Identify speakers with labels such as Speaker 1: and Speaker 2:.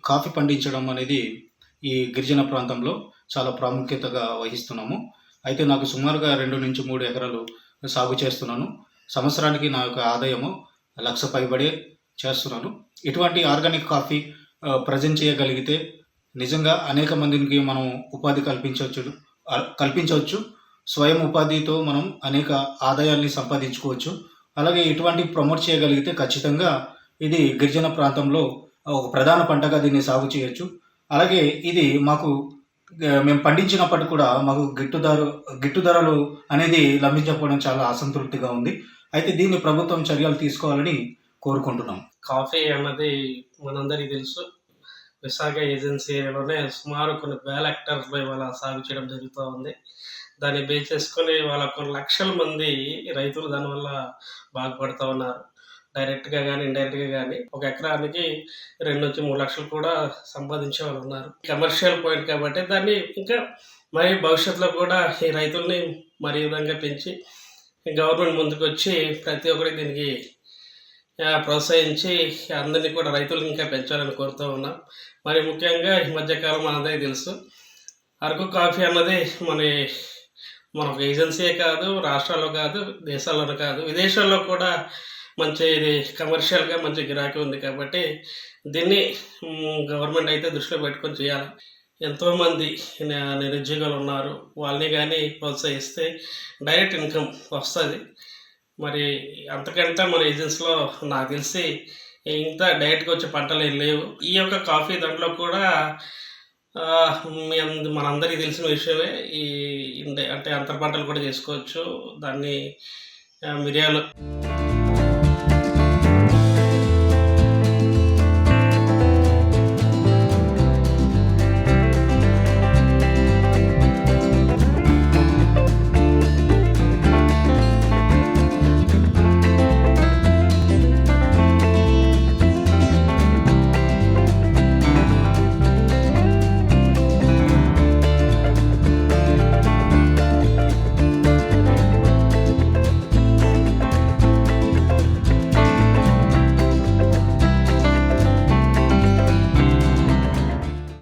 Speaker 1: Coffee పండించడం అనేది ఈ గిరిజన ప్రాంతంలో చాలా ప్రాముఖ్యతగా వహిస్తున్నాము. అయితే నాకు సుమారుగా 2-3 ఎకరాలు సాగు చేస్తున్నాను. సంవత్సరానికి నా యొక్క ఆదాయము 1,00,000 పైబడే చేస్తున్నాను. ఇటువంటి ఆర్గానిక్ కాఫీ ప్రెజెంట్ చేయగలిగితే నిజంగా అనేక మందికి మనం ఉపాధి కల్పించవచ్చు. స్వయం ఉపాధితో మనం అనేక ఆదాయాల్ని సంపాదించుకోవచ్చు. అలాగే ఇటువంటి ప్రమోట్ చేయగలిగితే ఖచ్చితంగా ఇది గిరిజన ప్రాంతంలో ఒక ప్రధాన పంటగా దీన్ని సాగు చేయొచ్చు. అలాగే ఇది మాకు మేము పండించినప్పటికి కూడా మాకు గిట్టు ధరలు అనేది లభించకపోవడం చాలా అసంతృప్తిగా ఉంది. అయితే దీన్ని ప్రభుత్వం చర్యలు తీసుకోవాలని కోరుకుంటున్నాం.
Speaker 2: కాఫీ అన్నది మనందరికీ తెలుసు. విశాఖ ఏజెన్సీ ఏరియాలోనే సుమారు కొన్ని వేల హెక్టార్స్లో ఇవాళ సాగు చేయడం జరుగుతూ ఉంది. దాన్ని బేస్ చేసుకొని ఇవాళ కొన్ని లక్షల మంది రైతులు దానివల్ల బాగుపడుతూ ఉన్నారు. డైరెక్ట్గా కానీ ఇండైరెక్ట్గా కానీ ఒక ఎకరానికి 2-3 లక్షలు కూడా సంపాదించే వాళ్ళు ఉన్నారు. కమర్షియల్ పాయింట్ కాబట్టి దాన్ని ఇంకా మరి భవిష్యత్తులో కూడా ఈ రైతుల్ని మరీ విధంగా పెంచి గవర్నమెంట్ ముందుకు వచ్చి ప్రతి ఒక్కరికి దీనికి ప్రోత్సహించి అందరినీ కూడా రైతులను ఇంకా పెంచాలని కోరుతూ ఉన్నాం. మరి ముఖ్యంగా ఈ మధ్యకాలం మనందరికీ తెలుసు, అరకు కాఫీ అన్నది మన ఒక ఏజెన్సీయే కాదు, రాష్ట్రాల్లో కాదు, దేశాల్లోనే కాదు, విదేశాల్లో కూడా మంచి ఇది కమర్షియల్గా మంచి గిరాకీ ఉంది. కాబట్టి దీన్ని గవర్నమెంట్ అయితే దృష్టిలో పెట్టుకొని చేయాలి. ఎంతోమంది నిరుద్యోగులు ఉన్నారు, వాళ్ళని కానీ ప్రోత్సహిస్తే డైరెక్ట్ ఇన్కమ్ వస్తుంది. మరి అంతకంటే మన ఏజెన్సీలో నాకు తెలిసి ఇంత డైరెక్ట్గా వచ్చే పంటలు ఏం లేవు. ఈ యొక్క కాఫీ దాంట్లో కూడా మనందరికీ తెలిసిన విషయమే, అంటే అంతర పంటలు కూడా చేసుకోవచ్చు. దాన్ని మిరియాలు